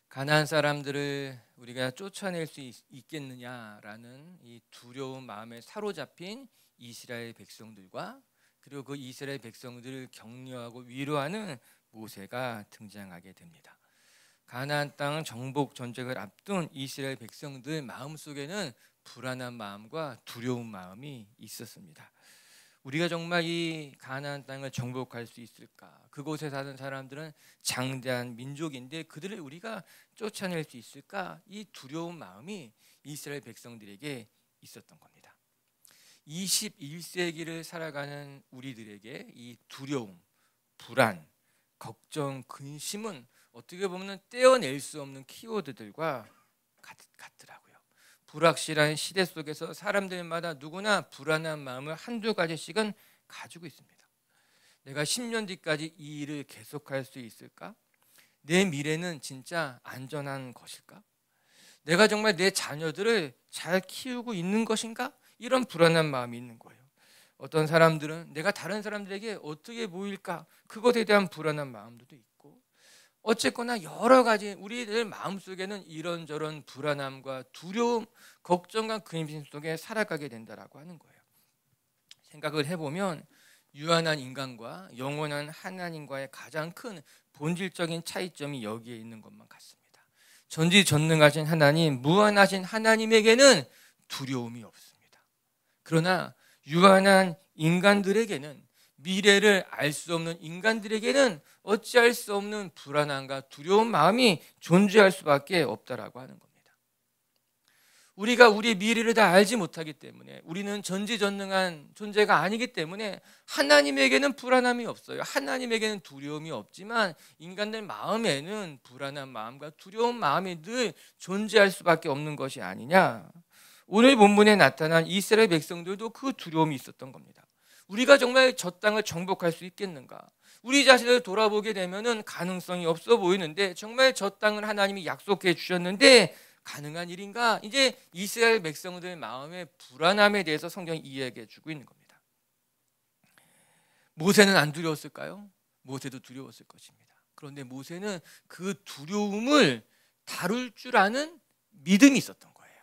가나안 사람들을 우리가 쫓아낼 수 있겠느냐라는 이 두려운 마음에 사로잡힌 이스라엘 백성들과 그리고 그 이스라엘 백성들을 격려하고 위로하는 모세가 등장하게 됩니다. 가나안 땅 정복 전쟁을 앞둔 이스라엘 백성들 마음속에는 불안한 마음과 두려운 마음이 있었습니다. 우리가 정말 이 가나안 땅을 정복할 수 있을까? 그곳에 사는 사람들은 장대한 민족인데 그들을 우리가 쫓아낼 수 있을까? 이 두려운 마음이 이스라엘 백성들에게 있었던 겁니다. 21세기를 살아가는 우리들에게 이 두려움, 불안, 걱정, 근심은 어떻게 보면 떼어낼 수 없는 키워드들과 같더라고요. 불확실한 시대 속에서 사람들마다 누구나 불안한 마음을 한두 가지씩은 가지고 있습니다. 내가 10년 뒤까지 이 일을 계속할 수 있을까? 내 미래는 진짜 안전한 것일까? 내가 정말 내 자녀들을 잘 키우고 있는 것인가? 이런 불안한 마음이 있는 거예요. 어떤 사람들은 내가 다른 사람들에게 어떻게 보일까? 그것에 대한 불안한 마음도 있고, 어쨌거나 여러 가지 우리들 마음속에는 이런저런 불안함과 두려움, 걱정과 근심 속에 살아가게 된다라고 하는 거예요. 생각을 해보면 유한한 인간과 영원한 하나님과의 가장 큰 본질적인 차이점이 여기에 있는 것만 같습니다. 전지전능하신 하나님, 무한하신 하나님에게는 두려움이 없습니다. 그러나 유한한 인간들에게는, 미래를 알 수 없는 인간들에게는 어찌할 수 없는 불안함과 두려운 마음이 존재할 수밖에 없다라고 하는 겁니다. 우리가 우리 미래를 다 알지 못하기 때문에, 우리는 전지전능한 존재가 아니기 때문에 하나님에게는 불안함이 없어요. 하나님에게는 두려움이 없지만 인간들 마음에는 불안한 마음과 두려운 마음이 늘 존재할 수밖에 없는 것이 아니냐. 오늘 본문에 나타난 이스라엘 백성들도 그 두려움이 있었던 겁니다. 우리가 정말 저 땅을 정복할 수 있겠는가? 우리 자신을 돌아보게 되면은 가능성이 없어 보이는데, 정말 저 땅을 하나님이 약속해 주셨는데 가능한 일인가? 이제 이스라엘 백성들의 마음의 불안함에 대해서 성경이 이야기해 주고 있는 겁니다. 모세는 안 두려웠을까요? 모세도 두려웠을 것입니다. 그런데 모세는 그 두려움을 다룰 줄 아는 믿음이 있었던 거예요.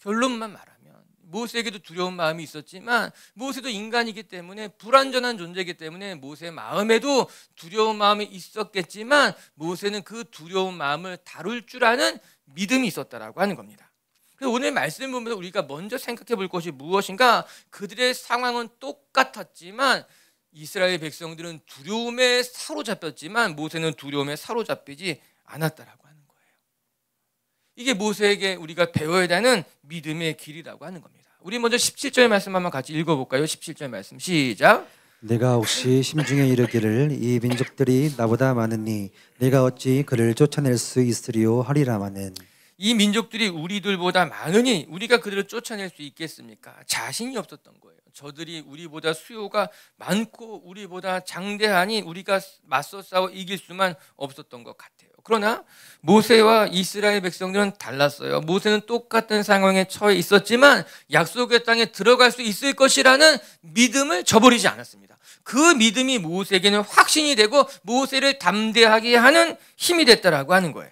결론만 말하면 모세에게도 두려운 마음이 있었지만, 모세도 인간이기 때문에, 불완전한 존재이기 때문에 모세의 마음에도 두려운 마음이 있었겠지만 모세는 그 두려운 마음을 다룰 줄 아는 믿음이 있었다라고 하는 겁니다. 그래서 오늘 말씀 보면서 우리가 먼저 생각해 볼 것이 무엇인가? 그들의 상황은 똑같았지만 이스라엘 백성들은 두려움에 사로잡혔지만 모세는 두려움에 사로잡히지 않았다라고 하는 거예요. 이게 모세에게 우리가 배워야 되는 믿음의 길이라고 하는 겁니다. 우리 먼저 17절 말씀 한번 같이 읽어볼까요? 17절 말씀 시작. 내가 혹시 심중에 이르기를 이 민족들이 나보다 많으니 내가 어찌 그를 쫓아낼 수 있으리요 하리라마는. 이 민족들이 우리들보다 많으니 우리가 그들을 쫓아낼 수 있겠습니까? 자신이 없었던 거예요. 저들이 우리보다 수요가 많고 우리보다 장대하니 우리가 맞서 싸워 이길 수만 없었던 것 같아요. 그러나 모세와 이스라엘 백성들은 달랐어요. 모세는 똑같은 상황에 처해 있었지만 약속의 땅에 들어갈 수 있을 것이라는 믿음을 저버리지 않았습니다. 그 믿음이 모세에게는 확신이 되고 모세를 담대하게 하는 힘이 됐다라고 하는 거예요.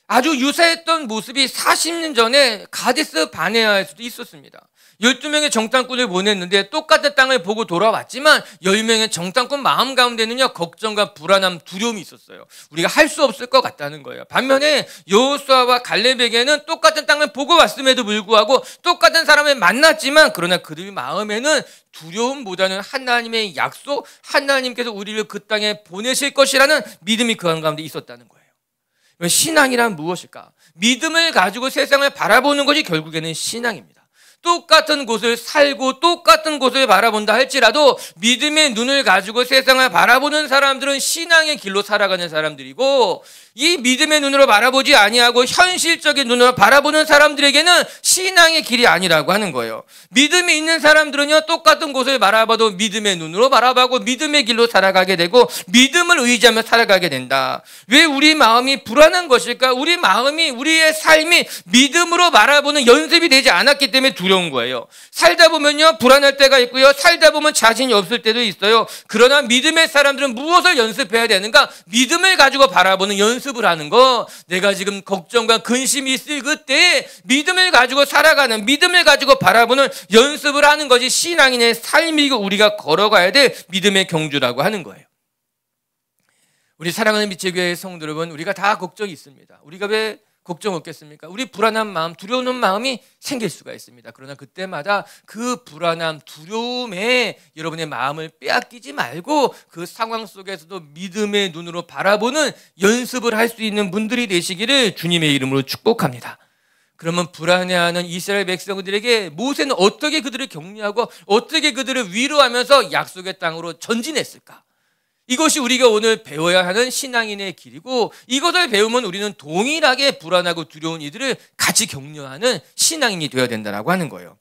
아주 유사했던 모습이 40년 전에 가데스 바네아에서도 있었습니다. 12명의 정탐꾼을 보냈는데 똑같은 땅을 보고 돌아왔지만 10명의 정탐꾼 마음 가운데는요, 걱정과 불안함, 두려움이 있었어요. 우리가 할 수 없을 것 같다는 거예요. 반면에 여호수아와 갈렙에게는 똑같은 땅을 보고 왔음에도 불구하고 똑같은 사람을 만났지만, 그러나 그들 마음에는 두려움보다는 하나님의 약속, 하나님께서 우리를 그 땅에 보내실 것이라는 믿음이 그 가운데 있었다는 거예요. 신앙이란 무엇일까? 믿음을 가지고 세상을 바라보는 것이 결국에는 신앙입니다. 똑같은 곳을 살고 똑같은 곳을 바라본다 할지라도 믿음의 눈을 가지고 세상을 바라보는 사람들은 신앙의 길로 살아가는 사람들이고, 이 믿음의 눈으로 바라보지 아니하고 현실적인 눈으로 바라보는 사람들에게는 신앙의 길이 아니라고 하는 거예요. 믿음이 있는 사람들은요, 똑같은 곳을 바라봐도 믿음의 눈으로 바라보고 믿음의 길로 살아가게 되고 믿음을 의지하며 살아가게 된다. 왜 우리 마음이 불안한 것일까? 우리 마음이, 우리의 삶이 믿음으로 바라보는 연습이 되지 않았기 때문에 두려운 거예요. 살다 보면요, 불안할 때가 있고요, 살다 보면 자신이 없을 때도 있어요. 그러나 믿음의 사람들은 무엇을 연습해야 되는가? 믿음을 가지고 바라보는 연습을 하는 거. 내가 지금 걱정과 근심이 있을 그때 믿음을 가지고 살아가는, 믿음을 가지고 바라보는 연습을 하는 것이 신앙인의 삶이고 우리가 걸어가야 될 믿음의 경주라고 하는 거예요. 우리 사랑하는 미체교회 성도 여러분, 우리가 다 걱정이 있습니다. 우리가 왜 걱정 없겠습니까? 우리 불안한 마음, 두려운 마음이 생길 수가 있습니다. 그러나 그때마다 그 불안함, 두려움에 여러분의 마음을 빼앗기지 말고 그 상황 속에서도 믿음의 눈으로 바라보는 연습을 할 수 있는 분들이 되시기를 주님의 이름으로 축복합니다. 그러면 불안해하는 이스라엘 백성들에게 모세는 어떻게 그들을 격려하고 어떻게 그들을 위로하면서 약속의 땅으로 전진했을까? 이것이 우리가 오늘 배워야 하는 신앙인의 길이고, 이것을 배우면 우리는 동일하게 불안하고 두려운 이들을 같이 격려하는 신앙인이 되어야 된다고 하는 거예요.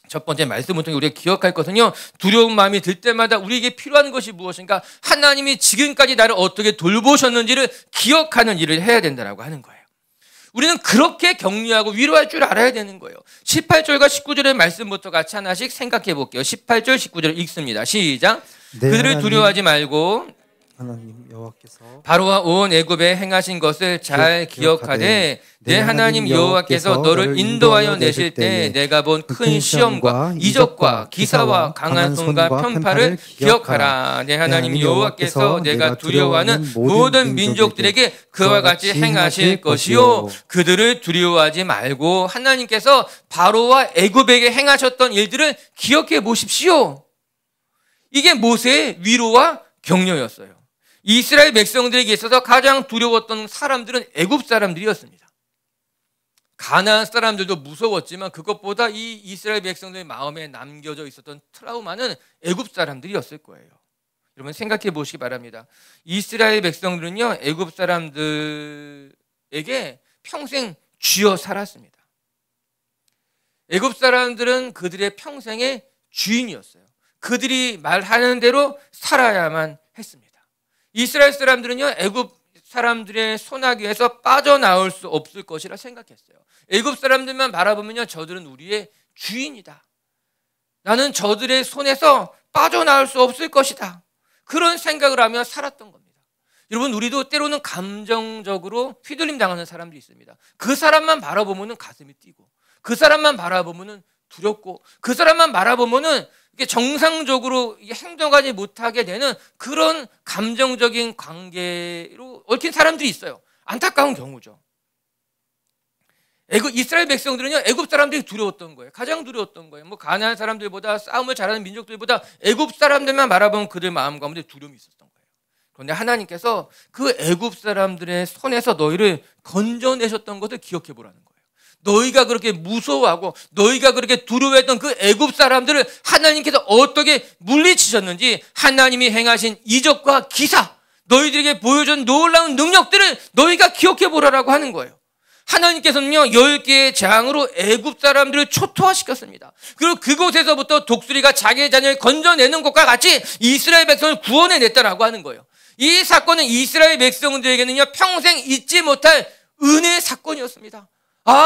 첫 번째 말씀을 통해 우리가 기억할 것은요, 두려운 마음이 들 때마다 우리에게 필요한 것이 무엇인가? 하나님이 지금까지 나를 어떻게 돌보셨는지를 기억하는 일을 해야 된다고 하는 거예요. 우리는 그렇게 격려하고 위로할 줄 알아야 되는 거예요. 18절과 19절의 말씀부터 같이 하나씩 생각해 볼게요. 18절, 19절 읽습니다. 시작. 그들을 두려워하지 말고 하나님 여호와께서 바로와 온 애굽에 행하신 것을 잘 기억하되 내 하나님 여호와께서 너를 인도하여 내실 때 내가 본 큰 시험과 이적과 기사와 강한 손과 편파를 기억하라. 내 하나님 여호와께서 내가 두려워하는 모든 민족들에게 그와 같이 행하실 것이요, 그들을 두려워하지 말고 하나님께서 바로와 애굽에게 행하셨던 일들을 기억해 보십시오. 이게 모세의 위로와 격려였어요. 이스라엘 백성들에게 있어서 가장 두려웠던 사람들은 애굽 사람들이었습니다. 가나안 사람들도 무서웠지만 그것보다 이 이스라엘 백성들의 마음에 남겨져 있었던 트라우마는 애굽 사람들이었을 거예요. 여러분 생각해 보시기 바랍니다. 이스라엘 백성들은요, 애굽 사람들에게 평생 쥐어 살았습니다. 애굽 사람들은 그들의 평생의 주인이었어요. 그들이 말하는 대로 살아야만 했습니다. 이스라엘 사람들은요, 애굽 사람들의 손아귀에서 빠져나올 수 없을 것이라 생각했어요. 애굽 사람들만 바라보면요, 저들은 우리의 주인이다. 나는 저들의 손에서 빠져나올 수 없을 것이다. 그런 생각을 하며 살았던 겁니다. 여러분, 우리도 때로는 감정적으로 휘둘림 당하는 사람들이 있습니다. 그 사람만 바라보면은 가슴이 뛰고, 그 사람만 바라보면은 두렵고, 그 사람만 바라보면은 정상적으로 행동하지 못하게 되는 그런 감정적인 관계로 얽힌 사람들이 있어요. 안타까운 경우죠. 이스라엘 백성들은요, 애굽 사람들이 두려웠던 거예요. 가장 두려웠던 거예요. 뭐 가나안 사람들보다, 싸움을 잘하는 민족들보다 애굽 사람들만 바라보면 그들 마음 가운데 두려움이 있었던 거예요. 그런데 하나님께서 그 애굽 사람들의 손에서 너희를 건져내셨던 것을 기억해 보라는 거예요. 너희가 그렇게 무서워하고 너희가 그렇게 두려워했던 그 애굽 사람들을 하나님께서 어떻게 물리치셨는지, 하나님이 행하신 이적과 기사, 너희들에게 보여준 놀라운 능력들을 너희가 기억해 보라라고 하는 거예요. 하나님께서는요, 10개의 재앙으로 애굽 사람들을 초토화시켰습니다. 그리고 그곳에서부터 독수리가 자기의 자녀를 건져내는 것과 같이 이스라엘 백성을 구원해냈다라고 하는 거예요. 이 사건은 이스라엘 백성들에게는요, 평생 잊지 못할 은혜의 사건이었습니다.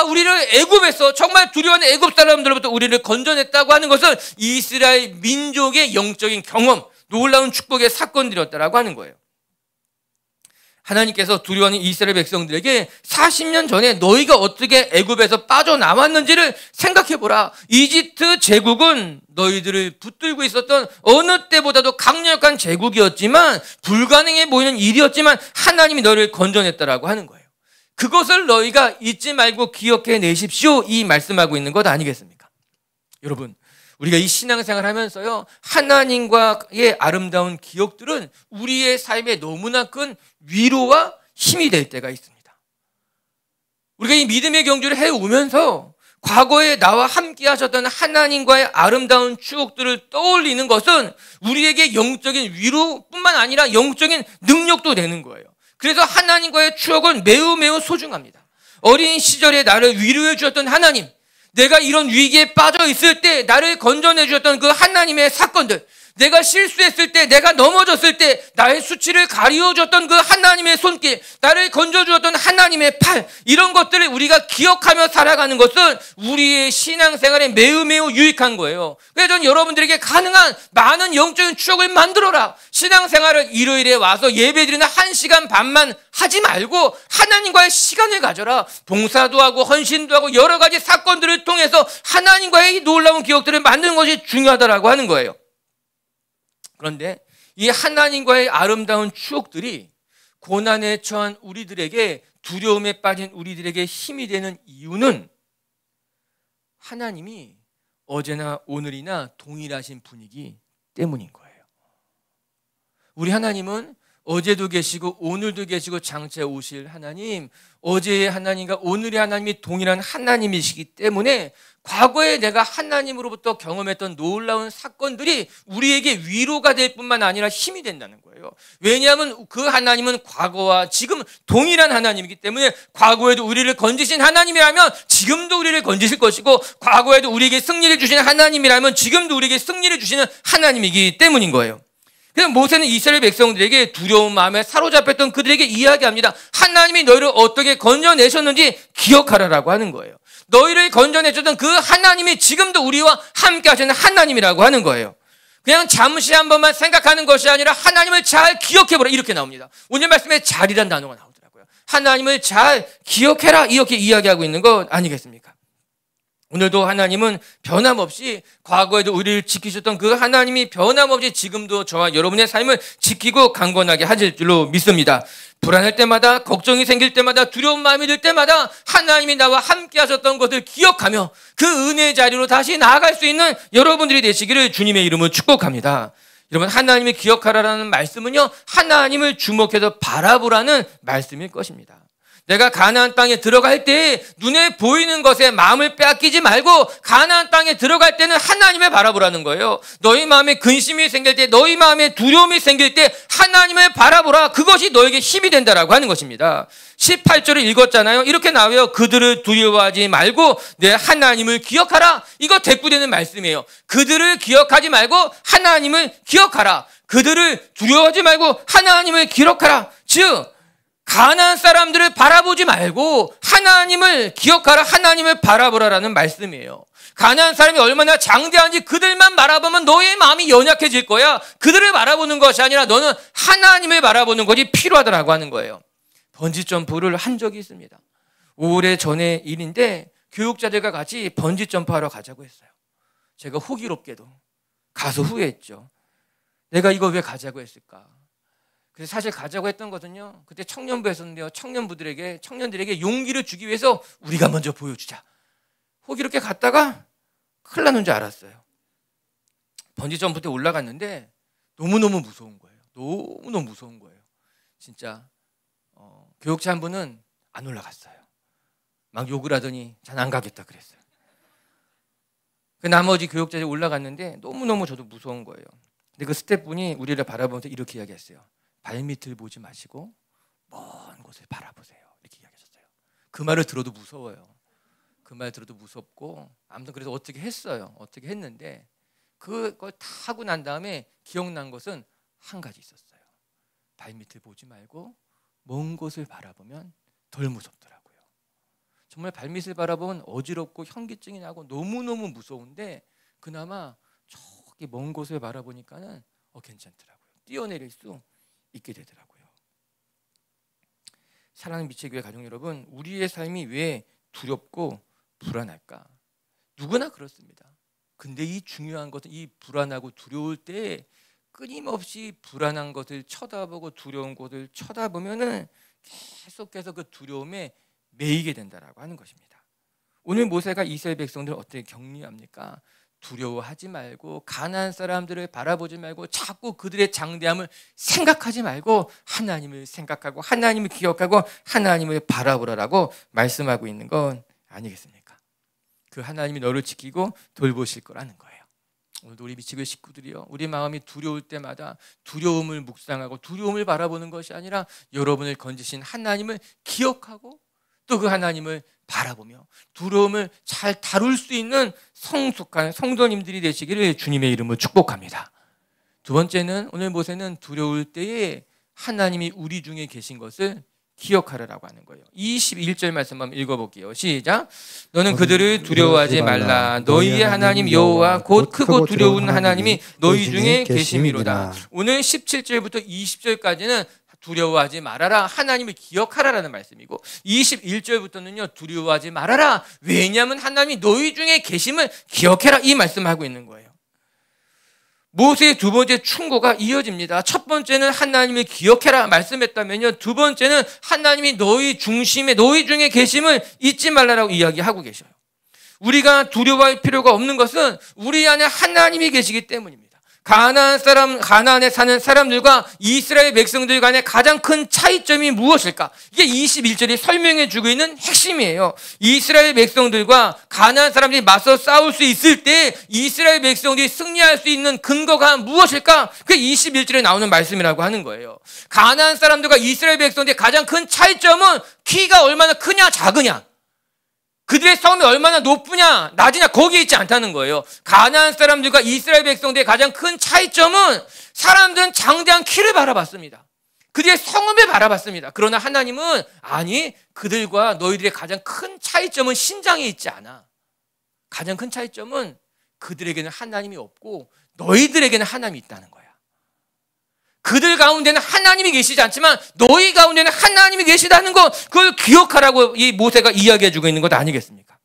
우리를 애굽에서, 정말 두려운 애굽 사람들로부터 우리를 건져냈다고 하는 것은 이스라엘 민족의 영적인 경험, 놀라운 축복의 사건들이었다라고 하는 거예요. 하나님께서 두려워하는 이스라엘 백성들에게 40년 전에 너희가 어떻게 애굽에서 빠져나왔는지를 생각해보라. 이집트 제국은 너희들을 붙들고 있었던 어느 때보다도 강력한 제국이었지만, 불가능해 보이는 일이었지만 하나님이 너희를 건져냈다라고 하는 거예요. 그것을 너희가 잊지 말고 기억해 내십시오, 이 말씀하고 있는 것 아니겠습니까? 여러분, 우리가 이 신앙생활 하면서요, 하나님과의 아름다운 기억들은 우리의 삶에 너무나 큰 위로와 힘이 될 때가 있습니다. 우리가 이 믿음의 경주를 해오면서 과거에 나와 함께 하셨던 하나님과의 아름다운 추억들을 떠올리는 것은 우리에게 영적인 위로뿐만 아니라 영적인 능력도 되는 거예요. 그래서 하나님과의 추억은 매우 소중합니다. 어린 시절에 나를 위로해 주셨던 하나님, 내가 이런 위기에 빠져 있을 때 나를 건져내 주셨던 그 하나님의 사건들, 내가 실수했을 때, 내가 넘어졌을 때 나의 수치를 가리워줬던 그 하나님의 손길, 나를 건져주었던 하나님의 팔, 이런 것들을 우리가 기억하며 살아가는 것은 우리의 신앙생활에 매우 유익한 거예요. 그래서 저는 여러분들에게 가능한 많은 영적인 추억을 만들어라. 신앙생활을 일요일에 와서 예배드리는 1시간 반만 하지 말고 하나님과의 시간을 가져라. 봉사도 하고 헌신도 하고 여러 가지 사건들을 통해서 하나님과의 이 놀라운 기억들을 만드는 것이 중요하다라고 하는 거예요. 그런데 이 하나님과의 아름다운 추억들이 고난에 처한 우리들에게, 두려움에 빠진 우리들에게 힘이 되는 이유는 하나님이 어제나 오늘이나 동일하신 분이기 때문인 거예요. 우리 하나님은 어제도 계시고 오늘도 계시고 장차 오실 하나님, 어제의 하나님과 오늘의 하나님이 동일한 하나님이시기 때문에 과거에 내가 하나님으로부터 경험했던 놀라운 사건들이 우리에게 위로가 될 뿐만 아니라 힘이 된다는 거예요. 왜냐하면 그 하나님은 과거와 지금 동일한 하나님이기 때문에 과거에도 우리를 건지신 하나님이라면 지금도 우리를 건지실 것이고, 과거에도 우리에게 승리를 주시는 하나님이라면 지금도 우리에게 승리를 주시는 하나님이기 때문인 거예요. 그래서 모세는 이스라엘 백성들에게 두려운 마음에 사로잡혔던 그들에게 이야기합니다. 하나님이 너희를 어떻게 건져내셨는지 기억하라라고 하는 거예요. 너희를 건져내셨던 그 하나님이 지금도 우리와 함께 하시는 하나님이라고 하는 거예요. 그냥 잠시 한 번만 생각하는 것이 아니라 하나님을 잘 기억해보라, 이렇게 나옵니다. 오늘 말씀에 잘이란 단어가 나오더라고요. 하나님을 잘 기억해라, 이렇게 이야기하고 있는 것 아니겠습니까? 오늘도 하나님은 변함없이 과거에도 우리를 지키셨던 그 하나님이 변함없이 지금도 저와 여러분의 삶을 지키고 강건하게 하실 줄로 믿습니다. 불안할 때마다, 걱정이 생길 때마다, 두려운 마음이 들 때마다 하나님이 나와 함께 하셨던 것을 기억하며 그 은혜의 자리로 다시 나아갈 수 있는 여러분들이 되시기를 주님의 이름으로 축복합니다. 여러분, 하나님을 기억하라는 말씀은요, 하나님을 주목해서 바라보라는 말씀일 것입니다. 내가 가나안 땅에 들어갈 때 눈에 보이는 것에 마음을 빼앗기지 말고 가나안 땅에 들어갈 때는 하나님을 바라보라는 거예요. 너희 마음에 근심이 생길 때, 너희 마음에 두려움이 생길 때 하나님을 바라보라. 그것이 너에게 힘이 된다라고 하는 것입니다. 18절을 읽었잖아요. 이렇게 나와요. 그들을 두려워하지 말고 내 하나님을 기억하라. 이거 대꾸되는 말씀이에요. 그들을 기억하지 말고 하나님을 기억하라. 그들을 두려워하지 말고 하나님을 기억하라. 즉, 가나안 사람들을 바라보지 말고 하나님을 기억하라, 하나님을 바라보라라는 말씀이에요. 가나안 사람이 얼마나 장대한지 그들만 바라보면 너의 마음이 연약해질 거야. 그들을 바라보는 것이 아니라 너는 하나님을 바라보는 것이 필요하다라고 하는 거예요. 번지점프를 한 적이 있습니다. 오래전의 일인데 교육자들과 같이 번지점프하러 가자고 했어요. 제가 호기롭게도 가서 후회했죠. 내가 이거 왜 가자고 했을까? 그래서 사실 가자고 했던 것은요, 그때 청년부였었는데요, 청년들에게 용기를 주기 위해서 우리가 먼저 보여주자. 호기롭게 갔다가 큰일 나는 줄 알았어요. 번지점프 때 올라갔는데 너무너무 무서운 거예요. 너무너무 무서운 거예요. 진짜 교육자 한 분은 안 올라갔어요. 막 욕을 하더니 전 안 가겠다 그랬어요. 그 나머지 교육자들이 올라갔는데 너무너무 저도 무서운 거예요. 근데 그 스태프분이 우리를 바라보면서 이렇게 이야기했어요. 발밑을 보지 마시고 먼 곳을 바라보세요. 이렇게 이야기하셨어요. 그 말을 들어도 무서워요. 그 말 들어도 무섭고, 아무튼 그래서 어떻게 했어요. 어떻게 했는데 그걸 다 하고 난 다음에 기억난 것은 한 가지 있었어요. 발밑을 보지 말고 먼 곳을 바라보면 덜 무섭더라고요. 정말 발밑을 바라보면 어지럽고 현기증이 나고 너무너무 무서운데 그나마 저기 먼 곳을 바라보니까는 괜찮더라고요. 뛰어내릴 수 있게 되더라고요. 사랑하는 미치의 교회 가족 여러분, 우리의 삶이 왜 두렵고 불안할까? 누구나 그렇습니다. 근데 이 중요한 것은 이 불안하고 두려울 때 끊임없이 불안한 것을 쳐다보고 두려운 것을 쳐다보면은 계속해서 그 두려움에 매이게 된다라고 하는 것입니다. 오늘 모세가 이스라엘 백성들을 어떻게 격려합니까? 두려워하지 말고 가나안 사람들을 바라보지 말고 자꾸 그들의 장대함을 생각하지 말고 하나님을 생각하고 하나님을 기억하고 하나님을 바라보라라고 말씀하고 있는 건 아니겠습니까? 그 하나님이 너를 지키고 돌보실 거라는 거예요. 오늘도 우리 미치교회 식구들이요, 우리 마음이 두려울 때마다 두려움을 묵상하고 두려움을 바라보는 것이 아니라 여러분을 건지신 하나님을 기억하고 또 그 하나님을 바라보며 두려움을 잘 다룰 수 있는 성숙한 성도님들이 되시기를 주님의 이름으로 축복합니다. 두 번째는 오늘 모세는 두려울 때에 하나님이 우리 중에 계신 것을 기억하라라고 하는 거예요. 21절 말씀 한번 읽어볼게요. 시작. 너는 그들을 두려워하지 말라. 너희의 하나님 여호와 곧 크고 두려운 하나님이 너희 중에 계심이로다. 오늘 17절부터 20절까지는 두려워하지 말아라, 하나님을 기억하라라는 말씀이고, 21절부터는요 두려워하지 말아라, 왜냐하면 하나님이 너희 중에 계심을 기억해라, 이 말씀을 하고 있는 거예요. 모세의 두 번째 충고가 이어집니다. 첫 번째는 하나님을 기억해라 말씀했다면요, 두 번째는 하나님이 너희 중심에, 너희 중에 계심을 잊지 말라라고 이야기하고 계셔요. 우리가 두려워할 필요가 없는 것은 우리 안에 하나님이 계시기 때문입니다. 가나안에 사는 사람들과 이스라엘 백성들 간의 가장 큰 차이점이 무엇일까? 이게 21절이 설명해 주고 있는 핵심이에요. 이스라엘 백성들과 가나안 사람들이 맞서 싸울 수 있을 때 이스라엘 백성들이 승리할 수 있는 근거가 무엇일까? 그게 21절에 나오는 말씀이라고 하는 거예요. 가나안 사람들과 이스라엘 백성들의 가장 큰 차이점은 키가 얼마나 크냐 작으냐, 그들의 성이 얼마나 높으냐 낮으냐, 거기에 있지 않다는 거예요. 가나안 사람들과 이스라엘 백성들의 가장 큰 차이점은 사람들은 장대한 키를 바라봤습니다. 그들의 성읍을 바라봤습니다. 그러나 하나님은 아니, 그들과 너희들의 가장 큰 차이점은 신장에 있지 않아. 가장 큰 차이점은 그들에게는 하나님이 없고 너희들에게는 하나님이 있다는 거야. 그들 가운데는 하나님이 계시지 않지만 너희 가운데는 하나님이 계시다는 것, 그걸 기억하라고 이 모세가 이야기해주고 있는 것 아니겠습니까?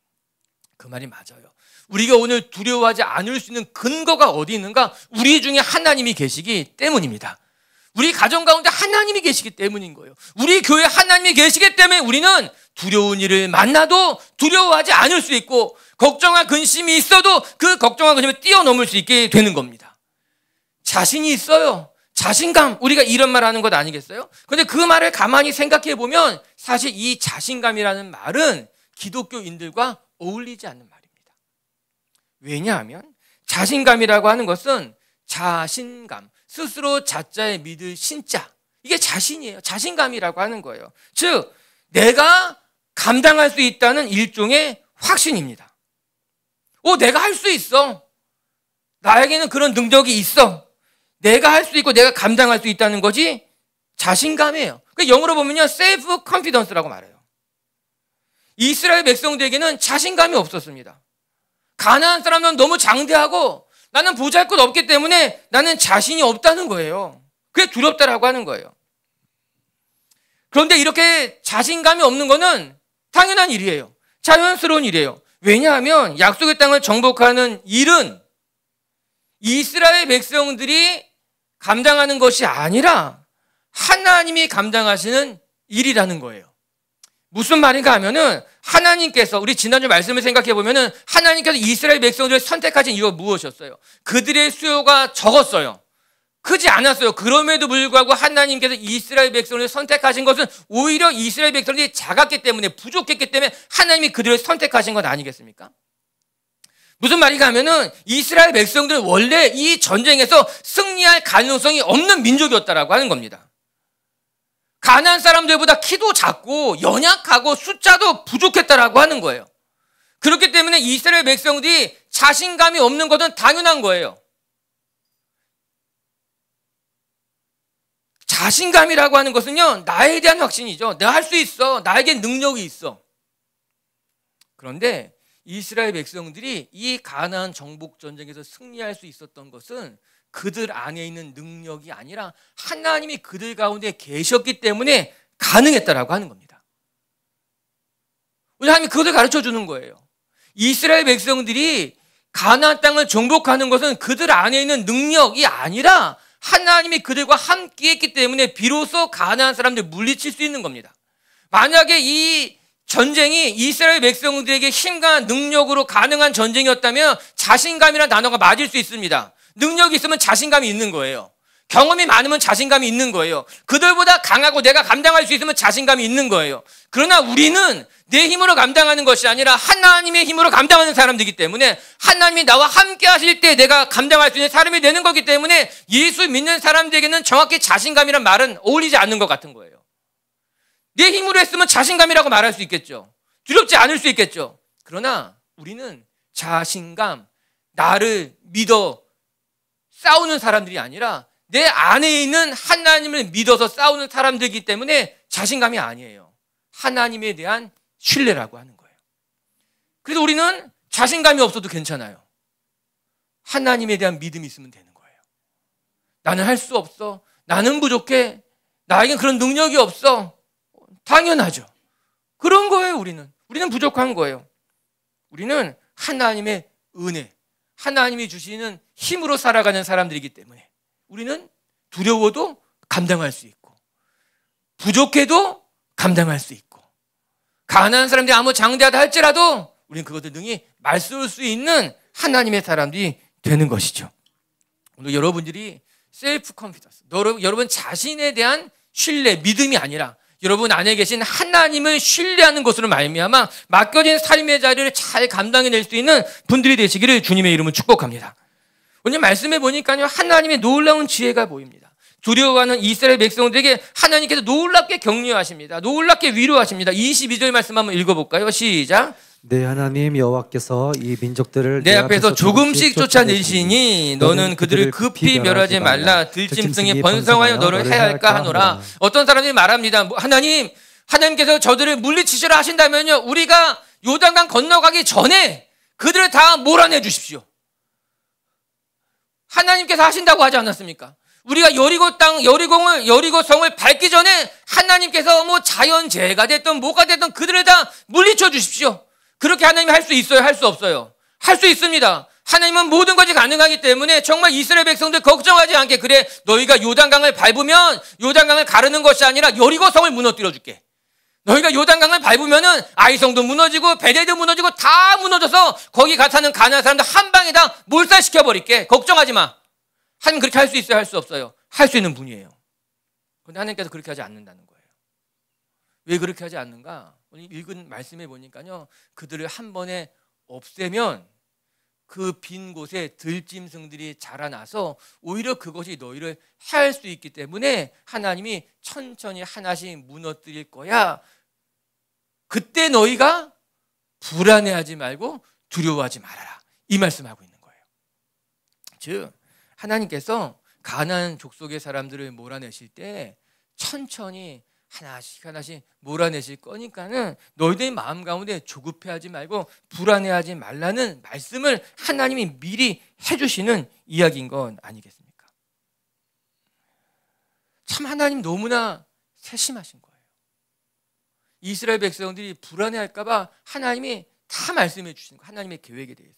그 말이 맞아요. 우리가 오늘 두려워하지 않을 수 있는 근거가 어디 있는가? 우리 중에 하나님이 계시기 때문입니다. 우리 가정 가운데 하나님이 계시기 때문인 거예요. 우리 교회에 하나님이 계시기 때문에 우리는 두려운 일을 만나도 두려워하지 않을 수 있고, 걱정과 근심이 있어도 그 걱정과 근심을 뛰어넘을 수 있게 되는 겁니다. 자신이 있어요. 자신감, 우리가 이런 말 하는 것 아니겠어요? 그런데 그 말을 가만히 생각해 보면 사실 이 자신감이라는 말은 기독교인들과 어울리지 않는 말입니다. 왜냐하면 자신감이라고 하는 것은 자신감, 스스로 자자에 믿을 신자, 이게 자신이에요. 자신감이라고 하는 거예요. 즉 내가 감당할 수 있다는 일종의 확신입니다. 내가 할 수 있어. 나에게는 그런 능력이 있어. 내가 할 수 있고 내가 감당할 수 있다는 것이 자신감이에요. 영어로 보면요, self confidence라고 말해요. 이스라엘 백성들에게는 자신감이 없었습니다. 가나안 사람은 너무 장대하고 나는 보잘것 없기 때문에 나는 자신이 없다는 거예요. 그게 두렵다라고 하는 거예요. 그런데 이렇게 자신감이 없는 거는 당연한 일이에요. 자연스러운 일이에요. 왜냐하면 약속의 땅을 정복하는 일은 이스라엘 백성들이 감당하는 것이 아니라 하나님이 감당하시는 일이라는 거예요. 무슨 말인가 하면은 하나님께서, 우리 지난주 말씀을 생각해 보면은 하나님께서 이스라엘 백성들을 선택하신 이유가 무엇이었어요? 그들의 수요가 적었어요. 크지 않았어요. 그럼에도 불구하고 하나님께서 이스라엘 백성을 선택하신 것은 오히려 이스라엘 백성들이 작았기 때문에, 부족했기 때문에 하나님이 그들을 선택하신 것 아니겠습니까? 무슨 말인가 하면은 이스라엘 백성들은 원래 이 전쟁에서 승리할 가능성이 없는 민족이었다라고 하는 겁니다. 가나안 사람들보다 키도 작고 연약하고 숫자도 부족했다라고 하는 거예요. 그렇기 때문에 이스라엘 백성들이 자신감이 없는 것은 당연한 거예요. 자신감이라고 하는 것은요, 나에 대한 확신이죠. 내가 할 수 있어. 나에게 능력이 있어. 그런데 이스라엘 백성들이 이 가나안 정복 전쟁에서 승리할 수 있었던 것은 그들 안에 있는 능력이 아니라 하나님이 그들 가운데 계셨기 때문에 가능했다라고 하는 겁니다. 우리 하나님이 그것을 가르쳐 주는 거예요. 이스라엘 백성들이 가나안 땅을 정복하는 것은 그들 안에 있는 능력이 아니라 하나님이 그들과 함께 했기 때문에 비로소 가나안 사람들 물리칠 수 있는 겁니다. 만약에 이 전쟁이 이스라엘 백성들에게 힘과 능력으로 가능한 전쟁이었다면 자신감이라는 단어가 맞을 수 있습니다. 능력이 있으면 자신감이 있는 거예요. 경험이 많으면 자신감이 있는 거예요. 그들보다 강하고 내가 감당할 수 있으면 자신감이 있는 거예요. 그러나 우리는 내 힘으로 감당하는 것이 아니라 하나님의 힘으로 감당하는 사람들이기 때문에 하나님이 나와 함께 하실 때 내가 감당할 수 있는 사람이 되는 거기 때문에 예수 믿는 사람들에게는 정확히 자신감이란 말은 어울리지 않는 것 같은 거예요. 내 힘으로 했으면 자신감이라고 말할 수 있겠죠. 두렵지 않을 수 있겠죠. 그러나 우리는 자신감, 나를 믿어 싸우는 사람들이 아니라 내 안에 있는 하나님을 믿어서 싸우는 사람들이기 때문에 자신감이 아니에요. 하나님에 대한 신뢰라고 하는 거예요. 그래서 우리는 자신감이 없어도 괜찮아요. 하나님에 대한 믿음이 있으면 되는 거예요. 나는 할 수 없어. 나는 부족해. 나에겐 그런 능력이 없어. 당연하죠. 그런 거예요, 우리는. 우리는 부족한 거예요. 우리는 하나님의 은혜, 하나님이 주시는 힘으로 살아가는 사람들이기 때문에 우리는 두려워도 감당할 수 있고, 부족해도 감당할 수 있고, 가난한 사람들이 아무 장대하다 할지라도 우리는 그것들 능히 말쏠 수 있는 하나님의 사람들이 되는 것이죠. 오늘 여러분들이 셀프 컨피던스, 여러분 자신에 대한 신뢰, 믿음이 아니라 여러분 안에 계신 하나님을 신뢰하는 것으로 말미암아 맡겨진 삶의 자리를 잘 감당해낼 수 있는 분들이 되시기를 주님의 이름으로 축복합니다. 오늘 말씀해 보니까요, 하나님의 놀라운 지혜가 보입니다. 두려워하는 이스라엘 백성들에게 하나님께서 놀랍게 격려하십니다. 놀랍게 위로하십니다. 22절 말씀 한번 읽어볼까요? 시작. 내 하나님 여호와께서 이 민족들을 내 앞에서 조금씩 쫓아내시니 너는 그들을 급히 멸하지 말라. 들짐승이 번성하여 너를 해할까 하노라. 어떤 사람들이 말합니다. 하나님께서 저들을 물리치시라 하신다면요, 우리가 요단강 건너가기 전에 그들을 다 몰아내 주십시오. 하나님께서 하신다고 하지 않았습니까? 우리가 여리고 성을 밟기 전에 하나님께서 뭐 자연재해가 됐든 뭐가 됐든 그들을 다 물리쳐 주십시오. 그렇게 하나님이 할 수 있어요? 할 수 없어요? 할 수 있습니다. 하나님은 모든 것이 가능하기 때문에 정말 이스라엘 백성들 걱정하지 않게, 그래 너희가 요단강을 밟으면 요단강을 가르는 것이 아니라 여리고성을 무너뜨려 줄게. 너희가 요단강을 밟으면은 아이성도 무너지고 베델도 무너지고 다 무너져서 거기 사는 가난한 사람들 한 방에 다 몰살시켜 버릴게. 걱정하지 마. 하나님 그렇게 할 수 있어요? 할 수 없어요? 할 수 있는 분이에요. 그런데 하나님께서 그렇게 하지 않는다는 거예요. 왜 그렇게 하지 않는가? 오늘 읽은 말씀에 보니까요, 그들을 한 번에 없애면 그 빈 곳에 들짐승들이 자라나서 오히려 그것이 너희를 해할 수 있기 때문에 하나님이 천천히 하나씩 무너뜨릴 거야. 그때 너희가 불안해하지 말고 두려워하지 말아라. 이 말씀하고 있는 거예요. 즉 하나님께서 가나안 족속의 사람들을 몰아내실 때 천천히 하나씩 몰아내실 거니까는 너희들의 마음 가운데 조급해하지 말고 불안해하지 말라는 말씀을 하나님이 미리 해주시는 이야기인 건 아니겠습니까? 참 하나님 너무나 세심하신 거예요. 이스라엘 백성들이 불안해할까 봐 하나님이 다 말씀해 주신 거예요. 하나님의 계획에 대해서.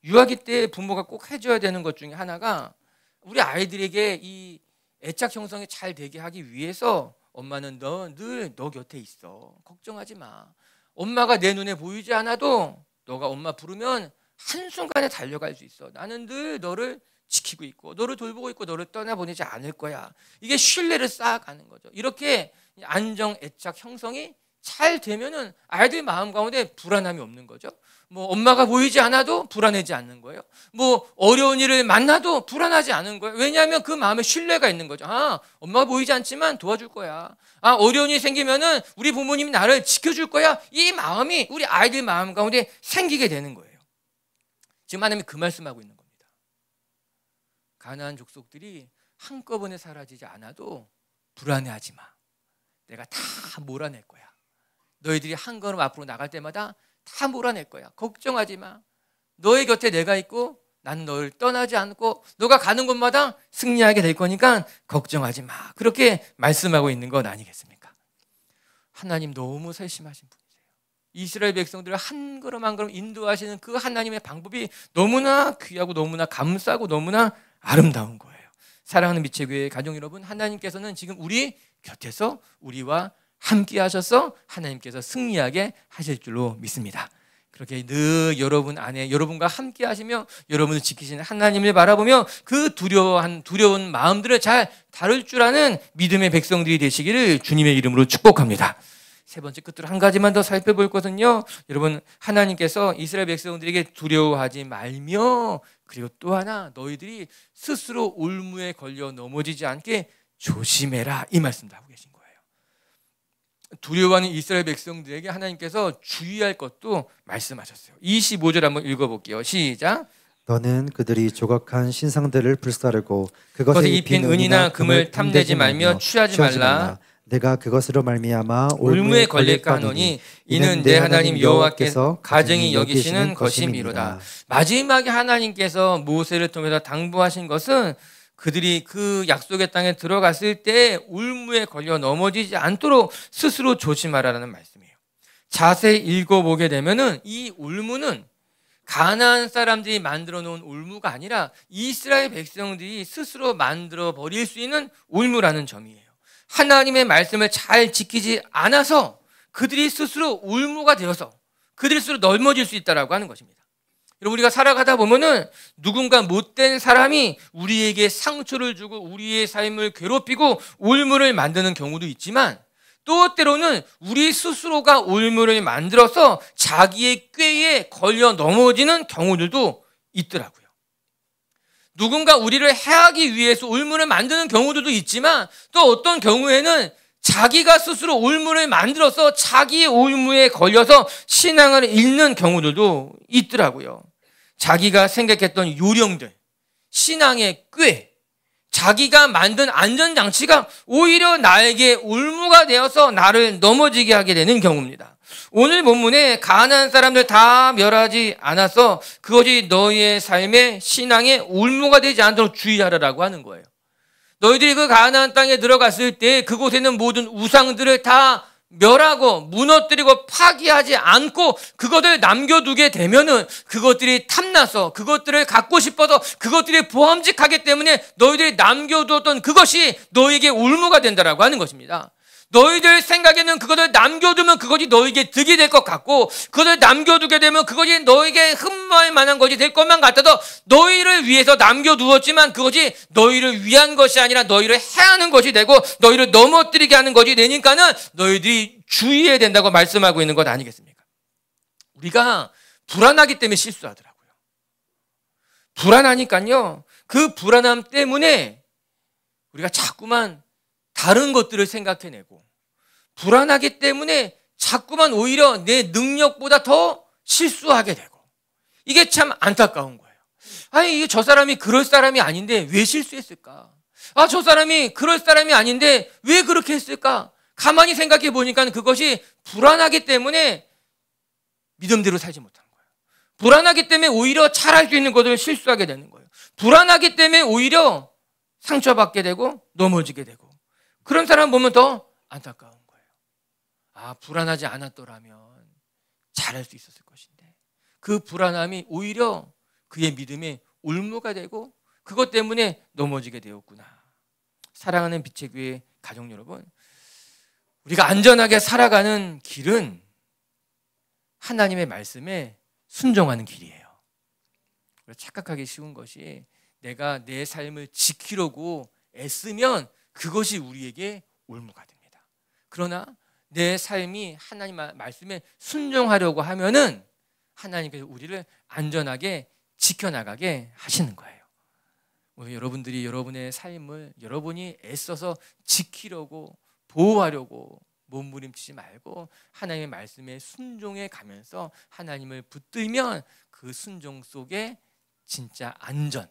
유아기 때 부모가 꼭 해줘야 되는 것 중에 하나가, 우리 아이들에게 이 애착 형성이 잘 되게 하기 위해서 엄마는 늘 너 곁에 있어. 걱정하지 마. 엄마가 내 눈에 보이지 않아도 너가 엄마 부르면 한순간에 달려갈 수 있어. 나는 늘 너를 지키고 있고 너를 돌보고 있고 너를 떠나보내지 않을 거야. 이게 신뢰를 쌓아가는 거죠. 이렇게 안정, 애착 형성이 잘 되면은 아이들 마음 가운데 불안함이 없는 거죠. 뭐 엄마가 보이지 않아도 불안하지 않는 거예요. 뭐 어려운 일을 만나도 불안하지 않은 거예요. 왜냐하면 그 마음에 신뢰가 있는 거죠. 아, 엄마가 보이지 않지만 도와줄 거야. 아, 어려운 일이 생기면은 우리 부모님이 나를 지켜줄 거야. 이 마음이 우리 아이들 마음 가운데 생기게 되는 거예요. 지금 하나님이 그 말씀하고 있는 겁니다. 가나안 족속들이 한꺼번에 사라지지 않아도 불안해하지 마. 내가 다 몰아낼 거야. 너희들이 한 걸음 앞으로 나갈 때마다 다 몰아낼 거야. 걱정하지 마. 너의 곁에 내가 있고 난 너를 떠나지 않고 너가 가는 곳마다 승리하게 될 거니까 걱정하지 마. 그렇게 말씀하고 있는 건 아니겠습니까? 하나님 너무 세심하신 분이세요. 이스라엘 백성들을 한 걸음 한 걸음 인도하시는 그 하나님의 방법이 너무나 귀하고 너무나 감사하고 너무나 아름다운 거예요. 사랑하는 미체교회 가족 여러분, 하나님께서는 지금 우리 곁에서 우리와 함께 하셔서 하나님께서 승리하게 하실 줄로 믿습니다. 그렇게 늘 여러분 안에 여러분과 함께 하시며 여러분을 지키시는 하나님을 바라보며 그 두려운 마음들을 잘 다룰 줄 아는 믿음의 백성들이 되시기를 주님의 이름으로 축복합니다. 세 번째, 끝으로 한 가지만 더 살펴볼 것은요, 여러분 하나님께서 이스라엘 백성들에게 두려워하지 말며, 그리고 또 하나 너희들이 스스로 올무에 걸려 넘어지지 않게 조심해라, 이 말씀도 하고 계신 거예요. 두려워하는 이스라엘 백성들에게 하나님께서 주의할 것도 말씀하셨어요. 25절 한번 읽어볼게요. 시작. 너는 그들이 조각한 신상들을 불사르고 그것에 입힌 은이나 금을 탐내지 말며 취하지 말라. 내가 그것으로 말미암아 올무에 걸릴까 하노니 이는 내 하나님 여호와께서 가증히 여기시는 것임이로다. 마지막에 하나님께서 모세를 통해서 당부하신 것은 그들이 그 약속의 땅에 들어갔을 때 올무에 걸려 넘어지지 않도록 스스로 조심하라는 말씀이에요. 자세히 읽어보게 되면은 이 올무는 가나안 사람들이 만들어 놓은 올무가 아니라 이스라엘 백성들이 스스로 만들어 버릴 수 있는 올무라는 점이에요. 하나님의 말씀을 잘 지키지 않아서 그들이 스스로 올무가 되어서 그들이 스스로 넘어질 수 있다라고 하는 것입니다. 여러분, 우리가 살아가다 보면은 누군가 못된 사람이 우리에게 상처를 주고 우리의 삶을 괴롭히고 올무를 만드는 경우도 있지만 또 때로는 우리 스스로가 올무를 만들어서 자기의 꾀에 걸려 넘어지는 경우들도 있더라고요. 누군가 우리를 해하기 위해서 올무를 만드는 경우들도 있지만 또 어떤 경우에는 자기가 스스로 올무를 만들어서 자기의 올무에 걸려서 신앙을 잃는 경우들도 있더라고요. 자기가 생각했던 요령들, 신앙의 꾀, 자기가 만든 안전장치가 오히려 나에게 올무가 되어서 나를 넘어지게 하게 되는 경우입니다. 오늘 본문에 가나안 사람들 다 멸하지 않아서 그것이 너희의 삶의 신앙의 올무가 되지 않도록 주의하라라고 하는 거예요. 너희들이 그 가나안 땅에 들어갔을 때 그곳에는 모든 우상들을 다 멸하고 무너뜨리고 파기하지 않고 그것을 남겨두게 되면은 그것들이 탐나서 그것들을 갖고 싶어서 그것들이 보암직하기 때문에 너희들이 남겨두었던 그것이 너에게 올무가 된다라고 하는 것입니다. 너희들 생각에는 그것을 남겨두면 그것이 너에게 득이 될 것 같고 그것을 남겨두게 되면 그것이 너에게 흠모할 만한 것이 될 것만 같아서 너희를 위해서 남겨두었지만 그것이 너희를 위한 것이 아니라 너희를 해하는 것이 되고 너희를 넘어뜨리게 하는 것이 되니까는 너희들이 주의해야 된다고 말씀하고 있는 것 아니겠습니까? 우리가 불안하기 때문에 실수하더라고요. 불안하니까요. 그 불안함 때문에 우리가 자꾸만 다른 것들을 생각해내고 불안하기 때문에 자꾸만 오히려 내 능력보다 더 실수하게 되고 이게 참 안타까운 거예요. 아니, 저 사람이 그럴 사람이 아닌데 왜 실수했을까? 저 사람이 그럴 사람이 아닌데 왜 그렇게 했을까? 가만히 생각해 보니까 그것이 불안하기 때문에 믿음대로 살지 못한 거예요. 불안하기 때문에 오히려 잘할 수 있는 것을 실수하게 되는 거예요. 불안하기 때문에 오히려 상처받게 되고 넘어지게 되고 그런 사람 보면 더 안타까운 거예요. 불안하지 않았더라면 잘할 수 있었을 것인데 그 불안함이 오히려 그의 믿음에 올무가 되고 그것 때문에 넘어지게 되었구나. 사랑하는 빛의 교회 가족 여러분, 우리가 안전하게 살아가는 길은 하나님의 말씀에 순종하는 길이에요. 착각하기 쉬운 것이 내가 내 삶을 지키려고 애쓰면 그것이 우리에게 올무가 됩니다. 그러나 내 삶이 하나님 말씀에 순종하려고 하면은 하나님께서 우리를 안전하게 지켜나가게 하시는 거예요. 오늘 여러분들이 여러분의 삶을 여러분이 애써서 지키려고 보호하려고 몸부림치지 말고 하나님의 말씀에 순종해 가면서 하나님을 붙들면 그 순종 속에 진짜 안전,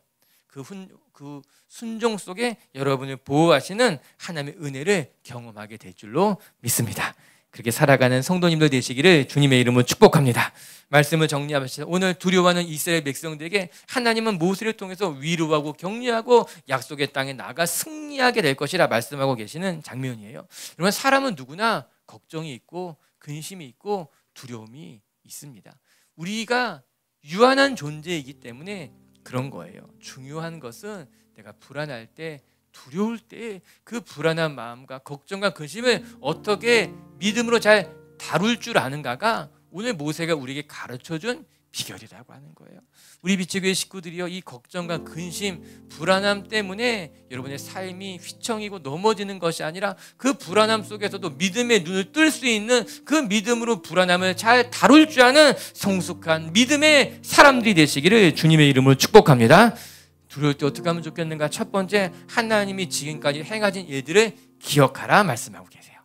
그 순종 속에 여러분을 보호하시는 하나님의 은혜를 경험하게 될 줄로 믿습니다. 그렇게 살아가는 성도님들 되시기를 주님의 이름으로 축복합니다. 말씀을 정리합시다. 오늘 두려워하는 이스라엘 백성들에게 하나님은 모세를 통해서 위로하고 격려하고 약속의 땅에 나가 승리하게 될 것이라 말씀하고 계시는 장면이에요. 여러분, 사람은 누구나 걱정이 있고 근심이 있고 두려움이 있습니다. 우리가 유한한 존재이기 때문에 그런 거예요. 중요한 것은 내가 불안할 때, 두려울 때 그 불안한 마음과 걱정과 근심을 어떻게 믿음으로 잘 다룰 줄 아는가가 오늘 모세가 우리에게 가르쳐준 비결이라고 하는 거예요. 우리 빛의 교회 식구들이요, 이 걱정과 근심, 불안함 때문에 여러분의 삶이 휘청이고 넘어지는 것이 아니라 그 불안함 속에서도 믿음의 눈을 뜰 수 있는 그 믿음으로 불안함을 잘 다룰 줄 아는 성숙한 믿음의 사람들이 되시기를 주님의 이름으로 축복합니다. 두려울 때 어떻게 하면 좋겠는가? 첫 번째, 하나님이 지금까지 행하신 일들을 기억하라 말씀하고 계세요.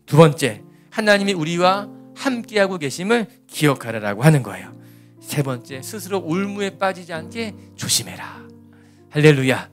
두 번째, 하나님이 우리와 함께하고 계심을 기억하라라고 하는 거예요. 세 번째, 스스로 올무에 빠지지 않게 조심해라. 할렐루야.